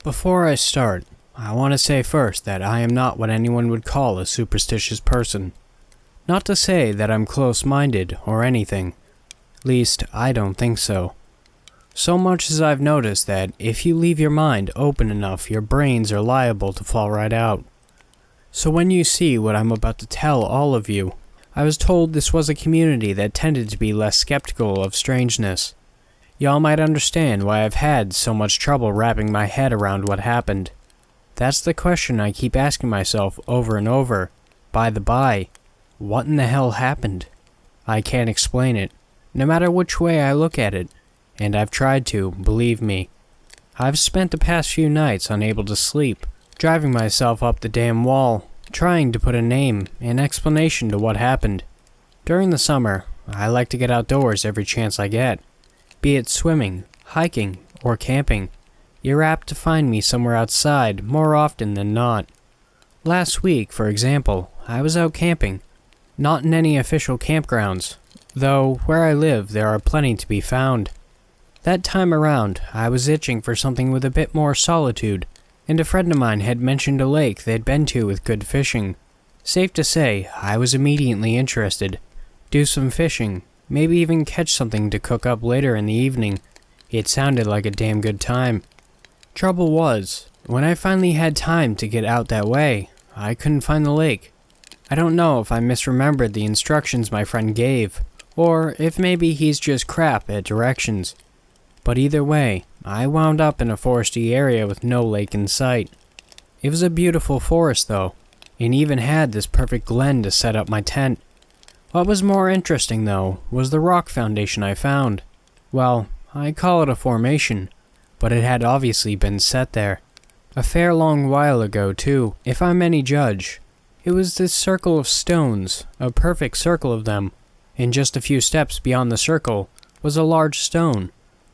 Before I start, I want to say first that I am not what anyone would call a superstitious person. Not to say that I'm close-minded or anything. Least, I don't think so. So much as I've noticed that if you leave your mind open enough, your brains are liable to fall right out. So when you see what I'm about to tell all of you, I was told this was a community that tended to be less skeptical of strangeness. Y'all might understand why I've had so much trouble wrapping my head around what happened. That's the question I keep asking myself over and over. By the by, what in the hell happened? I can't explain it, no matter which way I look at it, and I've tried to, believe me. I've spent the past few nights unable to sleep, driving myself up the damn wall, trying to put a name and explanation to what happened. During the summer, I like to get outdoors every chance I get. Be it swimming, hiking, or camping, you're apt to find me somewhere outside more often than not. Last week, for example, I was out camping. Not in any official campgrounds, though where I live there are plenty to be found. That time around, I was itching for something with a bit more solitude, and a friend of mine had mentioned a lake they'd been to with good fishing. Safe to say, I was immediately interested. Do some fishing, maybe even catch something to cook up later in the evening. It sounded like a damn good time. Trouble was, when I finally had time to get out that way, I couldn't find the lake. I don't know if I misremembered the instructions my friend gave, or if maybe he's just crap at directions. But either way, I wound up in a foresty area with no lake in sight. It was a beautiful forest though, and even had this perfect glen to set up my tent. What was more interesting though, was the rock foundation I found. Well, I call it a formation, but it had obviously been set there. A fair long while ago too, if I'm any judge. It was this circle of stones, a perfect circle of them, and just a few steps beyond the circle was a large stone.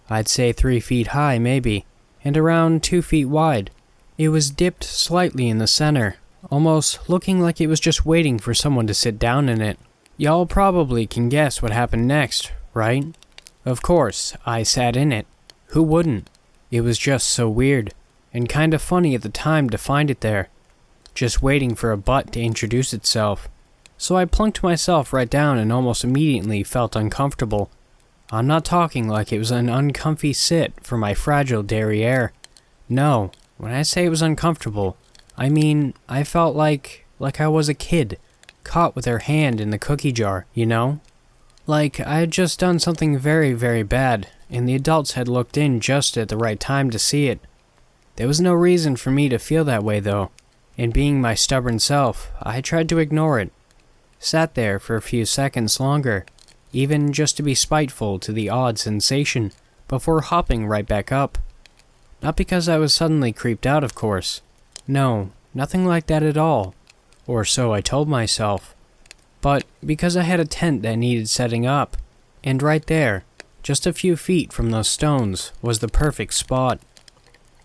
I'd say 3 feet high maybe, and around 2 feet wide. It was dipped slightly in the center, almost looking like it was just waiting for someone to sit down in it. Y'all probably can guess what happened next, right? Of course, I sat in it. Who wouldn't? It was just so weird, and kind of funny at the time to find it there, just waiting for a butt to introduce itself. So I plunked myself right down and almost immediately felt uncomfortable. I'm not talking like it was an uncomfy sit for my fragile derriere. No, when I say it was uncomfortable, I mean I felt like I was a kid, caught with her hand in the cookie jar, you know? Like I had just done something very, very bad, and the adults had looked in just at the right time to see it. There was no reason for me to feel that way though, and being my stubborn self, I tried to ignore it. Sat there for a few seconds longer, even just to be spiteful to the odd sensation, before hopping right back up. Not because I was suddenly creeped out, of course. No, nothing like that at all. Or so I told myself. But because I had a tent that needed setting up, and right there, just a few feet from those stones, was the perfect spot.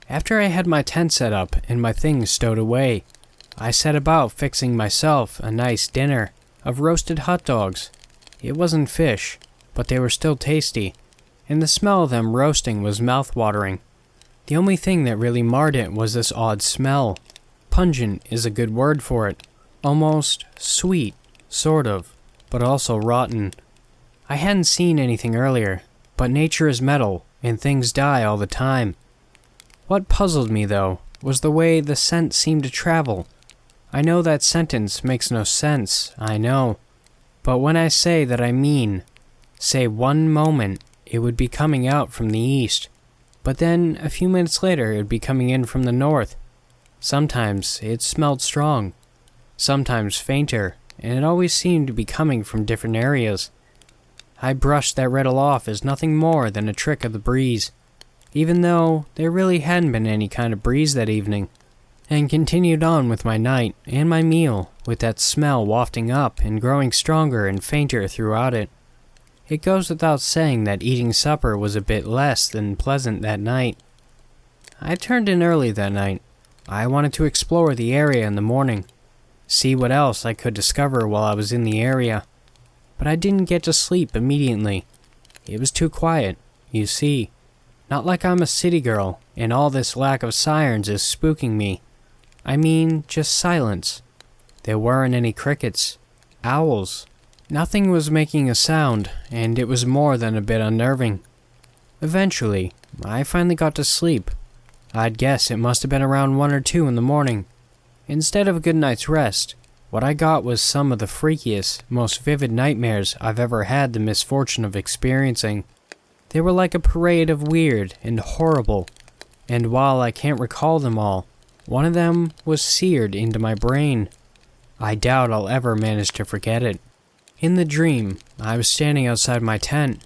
After I had my tent set up and my things stowed away, I set about fixing myself a nice dinner of roasted hot dogs. It wasn't fish, but they were still tasty, and the smell of them roasting was mouth-watering. The only thing that really marred it was this odd smell. Pungent is a good word for it. Almost sweet, sort of, but also rotten. I hadn't seen anything earlier, but nature is metal, and things die all the time. What puzzled me, though, was the way the scent seemed to travel. I know that sentence makes no sense, I know. But when I say that I mean, say one moment it would be coming out from the east, but then a few minutes later it would be coming in from the north. Sometimes it smelled strong, sometimes fainter, and it always seemed to be coming from different areas. I brushed that riddle off as nothing more than a trick of the breeze, even though there really hadn't been any kind of breeze that evening, and continued on with my night and my meal with that smell wafting up and growing stronger and fainter throughout it. It goes without saying that eating supper was a bit less than pleasant that night. I turned in early that night. I wanted to explore the area in the morning, see what else I could discover while I was in the area. But I didn't get to sleep immediately. It was too quiet, you see. Not like I'm a city girl, and all this lack of sirens is spooking me. I mean, just silence. There weren't any crickets, owls. Nothing was making a sound, and it was more than a bit unnerving. Eventually, I finally got to sleep. I'd guess it must have been around 1 or 2 in the morning. Instead of a good night's rest, what I got was some of the freakiest, most vivid nightmares I've ever had the misfortune of experiencing. They were like a parade of weird and horrible, and while I can't recall them all, one of them was seared into my brain. I doubt I'll ever manage to forget it. In the dream, I was standing outside my tent,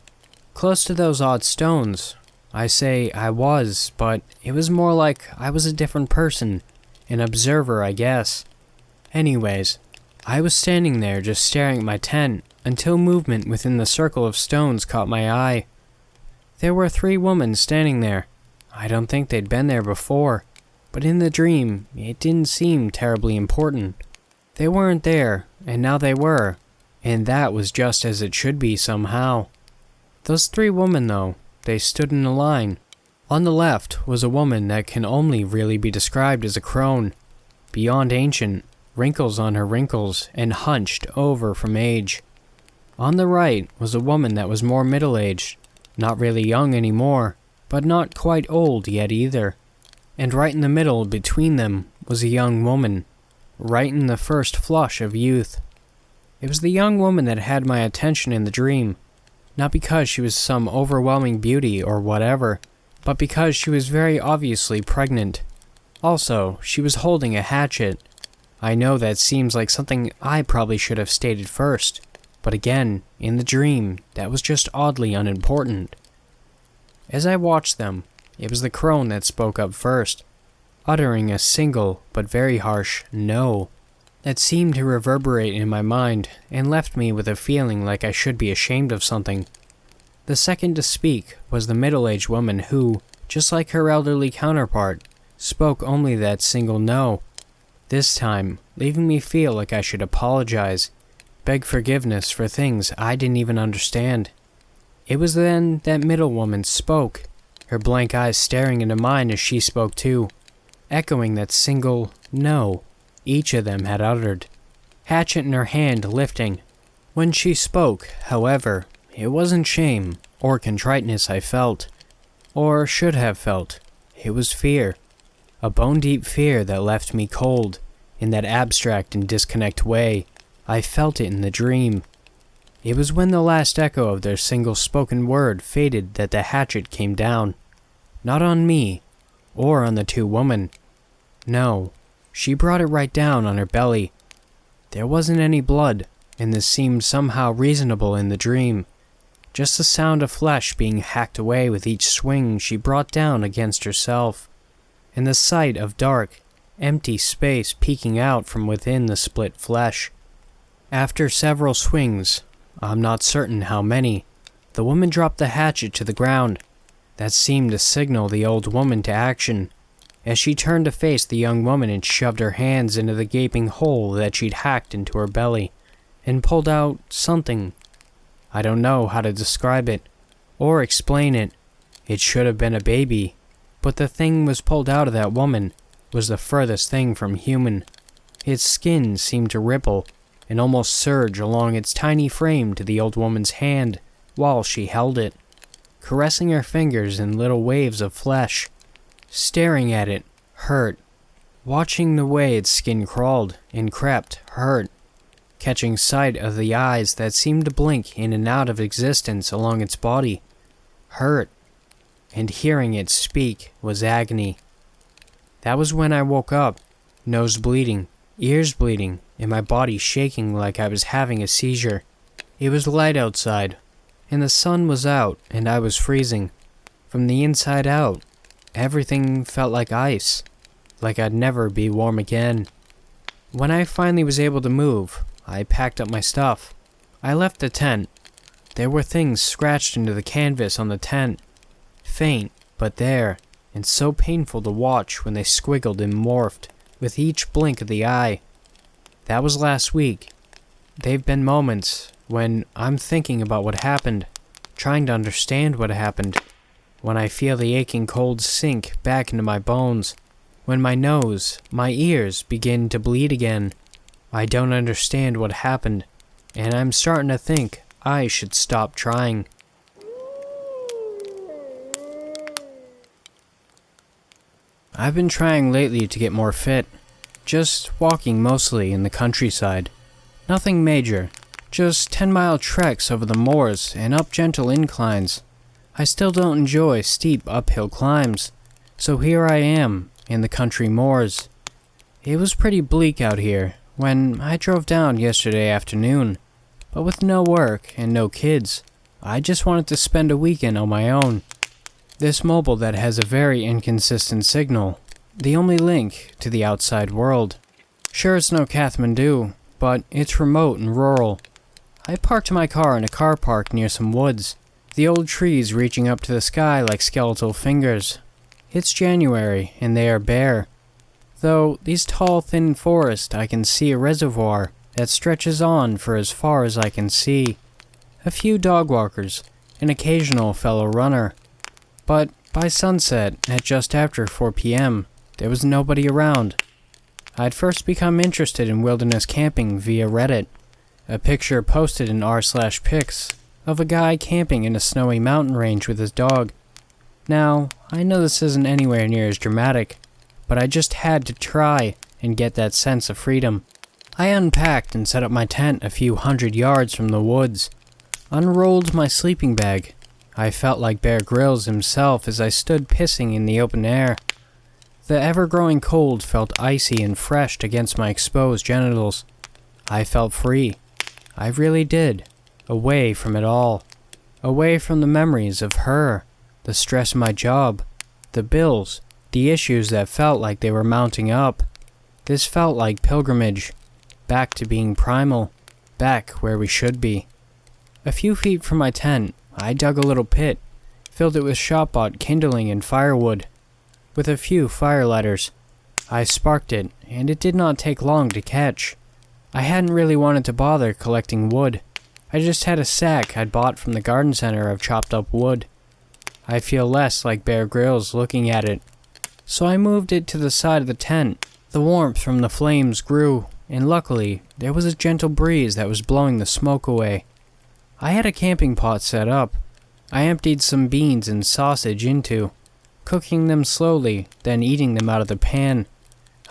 close to those odd stones. I say I was, but it was more like I was a different person, an observer, I guess. Anyways, I was standing there just staring at my tent until movement within the circle of stones caught my eye. There were 3 women standing there. I don't think they'd been there before, but in the dream, it didn't seem terribly important. They weren't there, and now they were, and that was just as it should be somehow. Those 3 women, though, they stood in a line. On the left was a woman that can only really be described as a crone, beyond ancient, wrinkles on her wrinkles, and hunched over from age. On the right was a woman that was more middle-aged, not really young anymore, but not quite old yet either. And right in the middle between them was a young woman, right in the first flush of youth. It was the young woman that had my attention in the dream, not because she was some overwhelming beauty or whatever, but because she was very obviously pregnant. Also, she was holding a hatchet. I know that seems like something I probably should have stated first, but again, in the dream, that was just oddly unimportant. As I watched them, it was the crone that spoke up first, uttering a single but very harsh no that seemed to reverberate in my mind and left me with a feeling like I should be ashamed of something. The second to speak was the middle-aged woman who, just like her elderly counterpart, spoke only that single no, this time leaving me feel like I should apologize, beg forgiveness for things I didn't even understand. It was then that middle woman spoke, her blank eyes staring into mine as she spoke too, echoing that single no each of them had uttered, hatchet in her hand lifting. When she spoke, however, it wasn't shame or contriteness I felt, or should have felt. It was fear, a bone-deep fear that left me cold, in that abstract and disconnect way. I felt it in the dream. It was when the last echo of their single spoken word faded that the hatchet came down. Not on me, or on the 2 women. No, she brought it right down on her belly. There wasn't any blood, and this seemed somehow reasonable in the dream. Just the sound of flesh being hacked away with each swing she brought down against herself, and the sight of dark, empty space peeking out from within the split flesh. After several swings, I'm not certain how many, the woman dropped the hatchet to the ground. That seemed to signal the old woman to action, as she turned to face the young woman and shoved her hands into the gaping hole that she'd hacked into her belly, and pulled out something. I don't know how to describe it, or explain it. It should have been a baby, but the thing was pulled out of that woman was the furthest thing from human. Its skin seemed to ripple and almost surge along its tiny frame to the old woman's hand while she held it, caressing her fingers in little waves of flesh, staring at it, hurt, watching the way its skin crawled and crept, hurt, catching sight of the eyes that seemed to blink in and out of existence along its body, hurt, and hearing it speak was agony. That was when I woke up, nose bleeding, ears bleeding, and my body shaking like I was having a seizure. It was light outside, and the sun was out, and I was freezing. From the inside out, everything felt like ice, like I'd never be warm again. When I finally was able to move, I packed up my stuff. I left the tent. There were things scratched into the canvas on the tent, faint, but there, and so painful to watch when they squiggled and morphed with each blink of the eye. That was last week. They've been moments when I'm thinking about what happened, trying to understand what happened. when I feel the aching cold sink back into my bones, when my nose, my ears begin to bleed again. I don't understand what happened, and I'm starting to think I should stop trying. I've been trying lately to get more fit, just walking mostly in the countryside. Nothing major, just 10-mile treks over the moors and up gentle inclines. I still don't enjoy steep uphill climbs, so here I am in the country moors. It was pretty bleak out here when I drove down yesterday afternoon, but with no work and no kids, I just wanted to spend a weekend on my own. This mobile that has a very inconsistent signal, the only link to the outside world. Sure, it's no Kathmandu, but it's remote and rural. I parked my car in a car park near some woods, the old trees reaching up to the sky like skeletal fingers. It's January, and they are bare. Though these tall, thin forests, I can see a reservoir that stretches on for as far as I can see. A few dog walkers, an occasional fellow runner. But by sunset, at just after 4 p.m., there was nobody around. I'd first become interested in wilderness camping via Reddit. A picture posted in r/pics of a guy camping in a snowy mountain range with his dog. Now, I know this isn't anywhere near as dramatic, but I just had to try and get that sense of freedom. I unpacked and set up my tent a few 100 yards from the woods, unrolled my sleeping bag. I felt like Bear Grylls himself as I stood pissing in the open air. The ever-growing cold felt icy and fresh against my exposed genitals. I felt free. I really did. Away from it all. Away from the memories of her, the stress of my job, the bills, the issues that felt like they were mounting up. This felt like pilgrimage. Back to being primal. Back where we should be. A few feet from my tent, I dug a little pit, filled it with shop-bought kindling and firewood. With a few fire lighters, I sparked it, and it did not take long to catch. I hadn't really wanted to bother collecting wood. I just had a sack I'd bought from the garden center of chopped up wood. I feel less like Bear Grylls looking at it. So I moved it to the side of the tent. The warmth from the flames grew, and luckily, there was a gentle breeze that was blowing the smoke away. I had a camping pot set up. I emptied some beans and sausage into, cooking them slowly, then eating them out of the pan.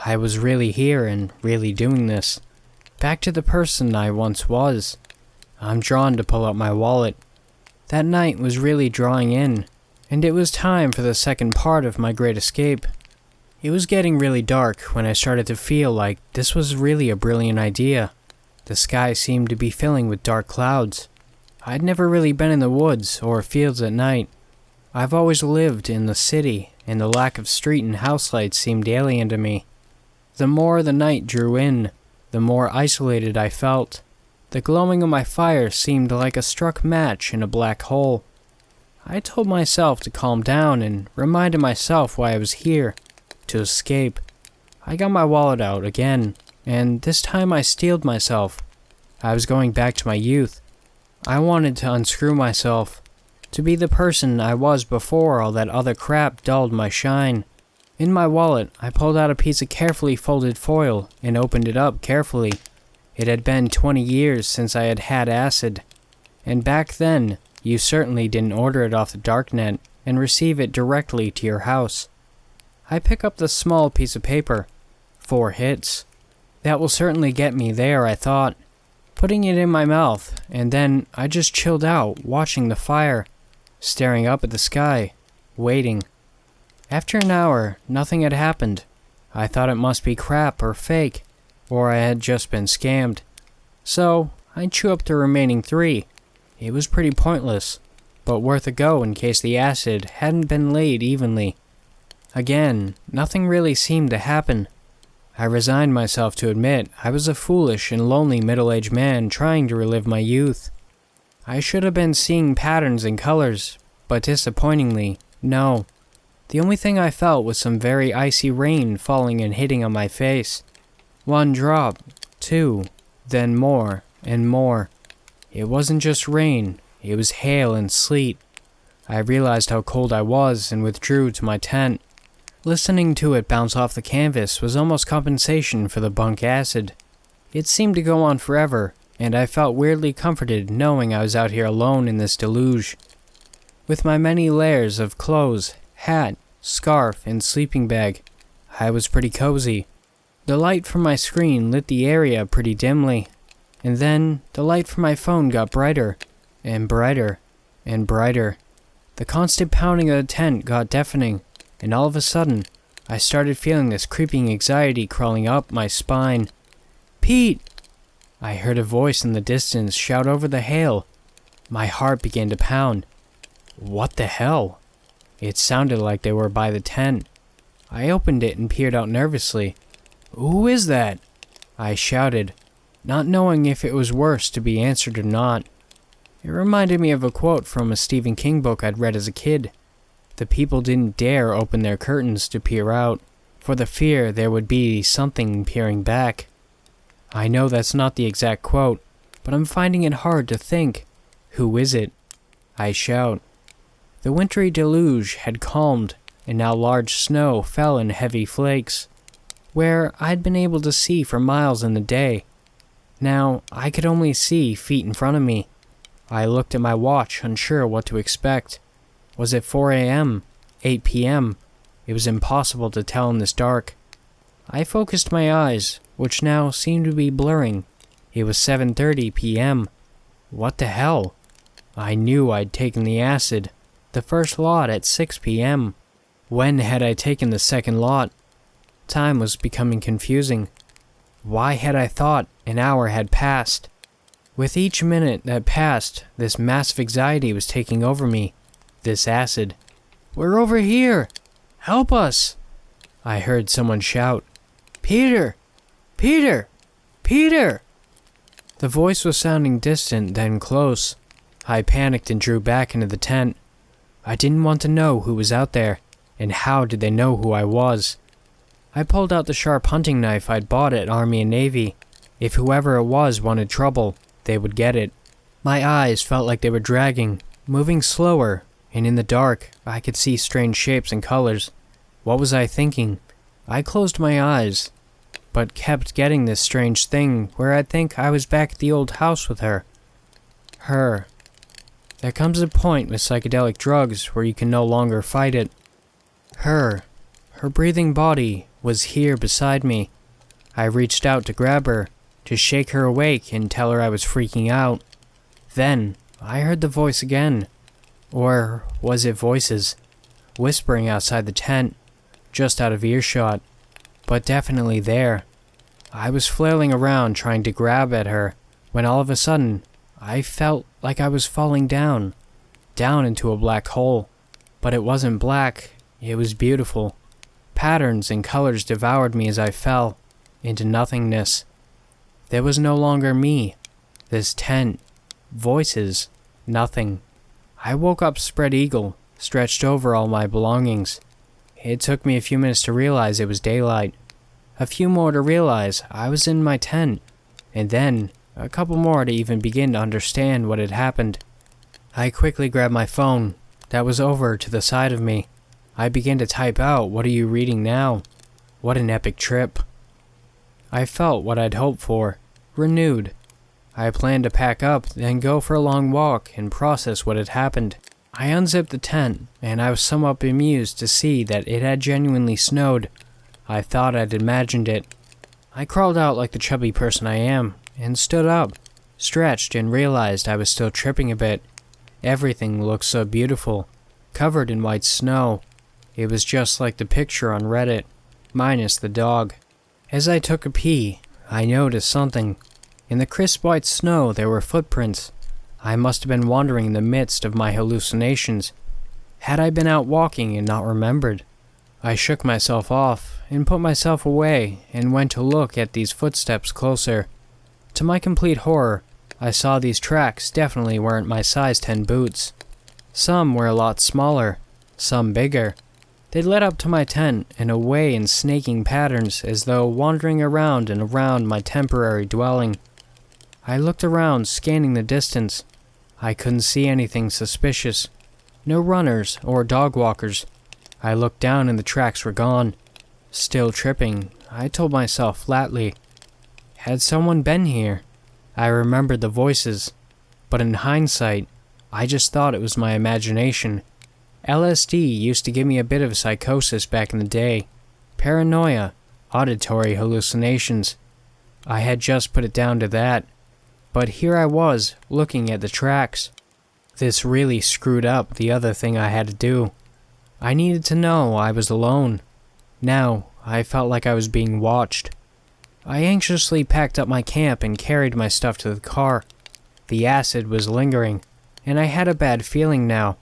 I was really here and really doing this. Back to the person I once was. I'm drawn to pull out my wallet. That night was really drawing in, and it was time for the second part of my great escape. It was getting really dark when I started to feel like this was really a brilliant idea. The sky seemed to be filling with dark clouds. I'd never really been in the woods or fields at night. I've always lived in the city, and the lack of street and house lights seemed alien to me. The more the night drew in, the more isolated I felt. The glowing of my fire seemed like a struck match in a black hole. I told myself to calm down and reminded myself why I was here, to escape. I got my wallet out again, and this time I steeled myself. I was going back to my youth. I wanted to unscrew myself, to be the person I was before all that other crap dulled my shine. In my wallet, I pulled out a piece of carefully folded foil and opened it up carefully. It had been 20 years since I had had acid, and back then, you certainly didn't order it off the darknet and receive it directly to your house. I pick up the small piece of paper. 4 hits. That will certainly get me there, I thought. Putting it in my mouth, and then I just chilled out, watching the fire, staring up at the sky, waiting. After an hour, nothing had happened. I thought it must be crap or fake, or I had just been scammed. So, I'd chew up the remaining 3. It was pretty pointless, but worth a go in case the acid hadn't been laid evenly. Again, nothing really seemed to happen. I resigned myself to admit I was a foolish and lonely middle-aged man trying to relive my youth. I should have been seeing patterns and colors, but disappointingly, no. The only thing I felt was some very icy rain falling and hitting on my face. 1 drop, 2, then more and more. It wasn't just rain, it was hail and sleet. I realized how cold I was and withdrew to my tent. Listening to it bounce off the canvas was almost compensation for the bunk acid. It seemed to go on forever, and I felt weirdly comforted knowing I was out here alone in this deluge. With my many layers of clothes, hat, scarf, and sleeping bag, I was pretty cozy. The light from my screen lit the area pretty dimly, and then the light from my phone got brighter, and brighter, and brighter. The constant pounding of the tent got deafening, and all of a sudden, I started feeling this creeping anxiety crawling up my spine. "Pete!" I heard a voice in the distance shout over the hail. My heart began to pound. What the hell? It sounded like they were by the tent. I opened it and peered out nervously. "Who is that?" I shouted, not knowing if it was worse to be answered or not. It reminded me of a quote from a Stephen King book I'd read as a kid. The people didn't dare open their curtains to peer out, for the fear there would be something peering back. I know that's not the exact quote, but I'm finding it hard to think. Who is it? I shout. The wintry deluge had calmed, and now large snow fell in heavy flakes, where I'd been able to see for miles in the day. Now I could only see feet in front of me. I looked at my watch, unsure what to expect. Was it 4 a.m., 8 p.m.? It was impossible to tell in this dark. I focused my eyes, which now seemed to be blurring. It was 7:30 p.m. What the hell? I knew I'd taken the acid, the first lot at 6 p.m. When had I taken the second lot? Time was becoming confusing. Why had I thought an hour had passed? With each minute that passed, this massive anxiety was taking over me. This acid. "We're over here! Help us!" I heard someone shout. "Peter! Peter! Peter!" The voice was sounding distant, then close. I panicked and drew back into the tent. I didn't want to know who was out there, and how did they know who I was? I pulled out the sharp hunting knife I'd bought at Army and Navy. If whoever it was wanted trouble, they would get it. My eyes felt like they were dragging, moving slower, and in the dark, I could see strange shapes and colors. What was I thinking? I closed my eyes, but kept getting this strange thing where I'd think I was back at the old house with her. Her. There comes a point with psychedelic drugs where you can no longer fight it. Her. Her breathing body was here beside me. I reached out to grab her, to shake her awake and tell her I was freaking out. Then, I heard the voice again. Or was it voices? Whispering outside the tent, just out of earshot, but definitely there. I was flailing around trying to grab at her, when all of a sudden, I felt like I was falling down into a black hole. But it wasn't black, it was beautiful. Patterns and colors devoured me as I fell into nothingness. There was no longer me, this tent, voices, nothing. I woke up spread eagle, stretched over all my belongings. It took me a few minutes to realize it was daylight. A few more to realize I was in my tent, and then a couple more to even begin to understand what had happened. I quickly grabbed my phone, that was over to the side of me. I began to type out, "What are you reading now?" What an epic trip. I felt what I'd hoped for, renewed. I planned to pack up, then go for a long walk and process what had happened. I unzipped the tent, and I was somewhat bemused to see that it had genuinely snowed. I thought I'd imagined it. I crawled out like the chubby person I am, and stood up, stretched, and realized I was still tripping a bit. Everything looked so beautiful, covered in white snow. It was just like the picture on Reddit, minus the dog. As I took a pee, I noticed something. In the crisp white snow there were footprints. I must have been wandering in the midst of my hallucinations. Had I been out walking and not remembered? I shook myself off and put myself away and went to look at these footsteps closer. To my complete horror, I saw these tracks definitely weren't my size 10 boots. Some were a lot smaller, some bigger. They led up to my tent and away in snaking patterns as though wandering around and around my temporary dwelling. I looked around, scanning the distance. I couldn't see anything suspicious. No runners or dog walkers. I looked down and the tracks were gone. Still tripping, I told myself flatly, had someone been here? I remembered the voices, but in hindsight, I just thought it was my imagination. LSD used to give me a bit of psychosis back in the day. Paranoia, auditory hallucinations. I had just put it down to that. But here I was, looking at the tracks. This really screwed up the other thing I had to do. I needed to know I was alone. Now, I felt like I was being watched. I anxiously packed up my camp and carried my stuff to the car. The acid was lingering, and I had a bad feeling now.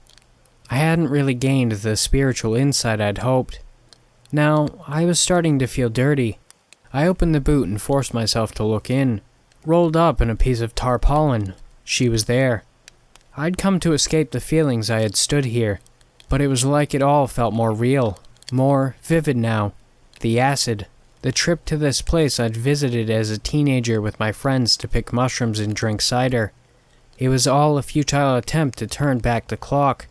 I hadn't really gained the spiritual insight I'd hoped. Now, I was starting to feel dirty. I opened the boot and forced myself to look in. Rolled up in a piece of tarpaulin, she was there. I'd come to escape the feelings I had stood here, but it was like it all felt more real, more vivid now. The acid, the trip to this place I'd visited as a teenager with my friends to pick mushrooms and drink cider. It was all a futile attempt to turn back the clock.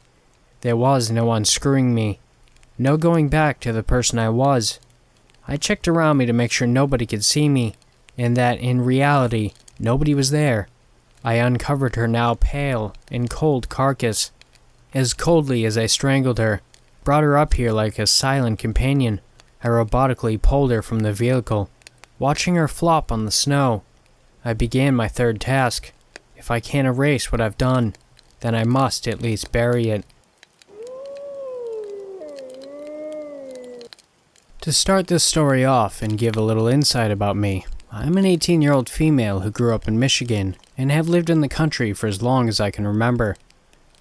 There was no unscrewing me. No going back to the person I was. I checked around me to make sure nobody could see me, and that, in reality, nobody was there. I uncovered her now pale and cold carcass. As coldly as I strangled her, brought her up here like a silent companion, I robotically pulled her from the vehicle. Watching her flop on the snow, I began my third task. If I can't erase what I've done, then I must at least bury it. To start this story off and give a little insight about me, I'm an 18-year-old female who grew up in Michigan and have lived in the country for as long as I can remember.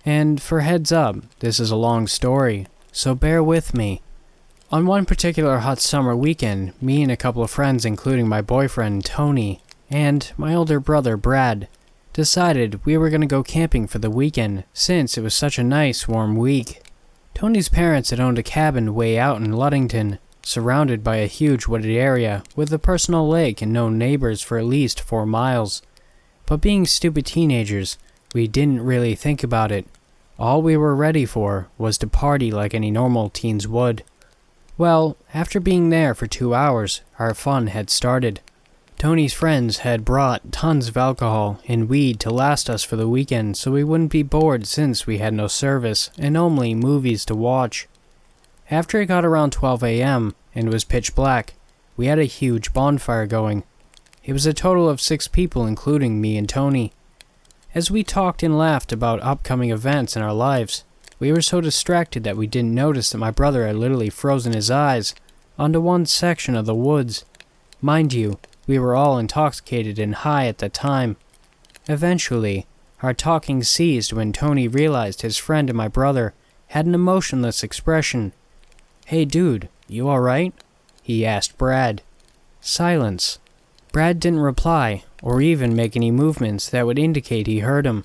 And for heads up, this is a long story, so bear with me. On one particular hot summer weekend, me and a couple of friends, including my boyfriend Tony and my older brother Brad, decided we were going to go camping for the weekend since it was such a nice warm week. Tony's parents had owned a cabin way out in Ludington, surrounded by a huge wooded area with a personal lake and known neighbors for at least 4 miles. But being stupid teenagers, we didn't really think about it. All we were ready for was to party like any normal teens would. Well, after being there for 2 hours, our fun had started. Tony's friends had brought tons of alcohol and weed to last us for the weekend so we wouldn't be bored since we had no service and only movies to watch. After it got around 12 a.m. and was pitch black, we had a huge bonfire going. It was a total of 6 people, including me and Tony. As we talked and laughed about upcoming events in our lives, we were so distracted that we didn't notice that my brother had literally frozen his eyes onto one section of the woods. Mind you, we were all intoxicated and high at that time. Eventually, our talking ceased when Tony realized his friend and my brother had an emotionless expression. "Hey dude, you alright?" he asked Brad. Silence. Brad didn't reply, or even make any movements that would indicate he heard him.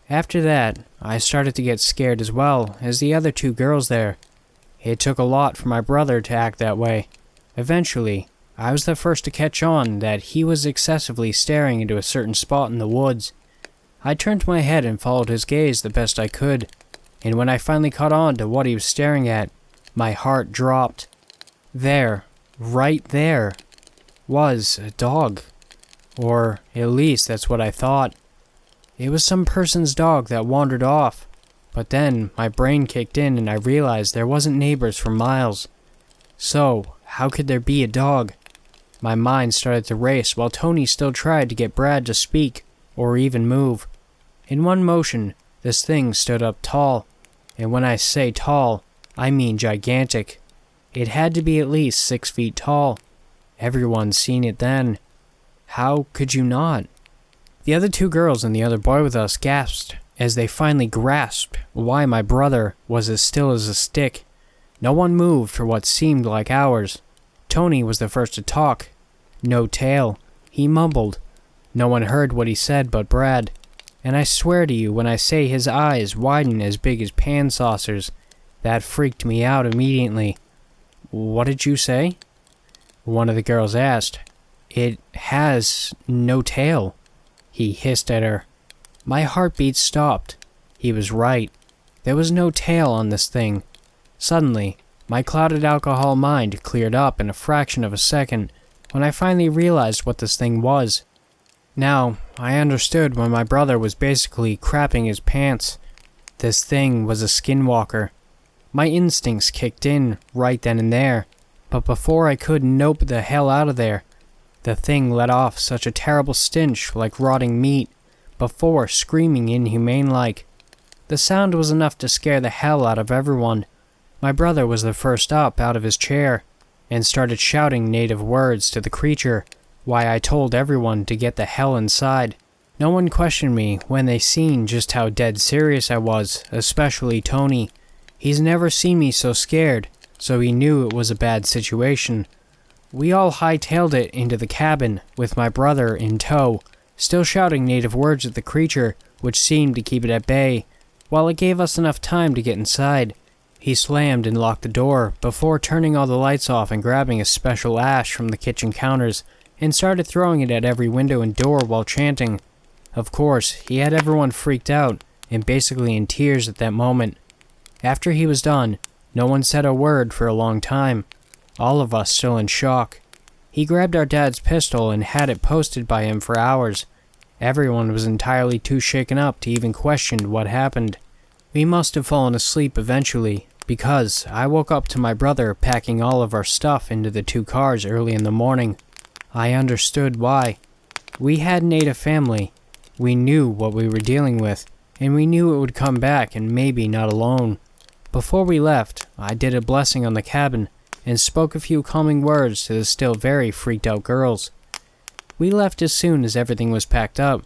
After that, I started to get scared as well as the other 2 girls there. It took a lot for my brother to act that way. Eventually, I was the first to catch on that he was excessively staring into a certain spot in the woods. I turned my head and followed his gaze the best I could, and when I finally caught on to what he was staring at, my heart dropped. There, right there, was a dog. Or at least that's what I thought. It was some person's dog that wandered off. But then my brain kicked in and I realized there wasn't neighbors for miles. So, how could there be a dog? My mind started to race while Tony still tried to get Brad to speak or even move. In one motion, this thing stood up tall. And when I say tall, I mean gigantic. It had to be at least 6 feet tall. Everyone's seen it then. How could you not? The other 2 girls and the other boy with us gasped as they finally grasped why my brother was as still as a stick. No one moved for what seemed like hours. Tony was the first to talk. No tail. He mumbled. No one heard what he said but Brad. And I swear to you when I say his eyes widened as big as pan saucers, that freaked me out immediately. "What did you say?" one of the girls asked. "It has no tail," he hissed at her. My heartbeat stopped. He was right. There was no tail on this thing. Suddenly, my clouded alcohol mind cleared up in a fraction of a second when I finally realized what this thing was. Now, I understood when my brother was basically crapping his pants. This thing was a skinwalker. My instincts kicked in right then and there, but before I could nope the hell out of there, the thing let off such a terrible stench like rotting meat, before screaming inhumane-like. The sound was enough to scare the hell out of everyone. My brother was the first up out of his chair, and started shouting native words to the creature, why I told everyone to get the hell inside. No one questioned me when they seen just how dead serious I was, especially Tony. He's never seen me so scared, so he knew it was a bad situation. We all hightailed it into the cabin, with my brother in tow, still shouting native words at the creature, which seemed to keep it at bay, while it gave us enough time to get inside. He slammed and locked the door, before turning all the lights off and grabbing a special ash from the kitchen counters, and started throwing it at every window and door while chanting. Of course, he had everyone freaked out, and basically in tears at that moment. After he was done, no one said a word for a long time, all of us still in shock. He grabbed our dad's pistol and had it posted by him for hours. Everyone was entirely too shaken up to even question what happened. We must have fallen asleep eventually, because I woke up to my brother packing all of our stuff into the 2 cars early in the morning. I understood why. We hadn't ate a family. We knew what we were dealing with, and we knew it would come back and maybe not alone. Before we left, I did a blessing on the cabin, and spoke a few calming words to the still very freaked out girls. We left as soon as everything was packed up.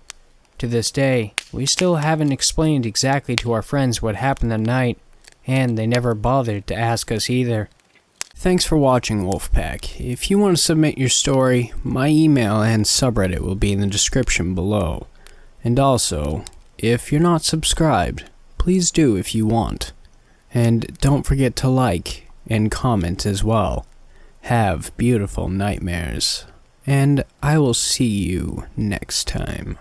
To this day, we still haven't explained exactly to our friends what happened that night, and they never bothered to ask us either. Thanks for watching, Wolfpack. If you want to submit your story, my email and subreddit will be in the description below. And also, if you're not subscribed, please do if you want. And don't forget to like and comment as well. Have beautiful nightmares. And I will see you next time.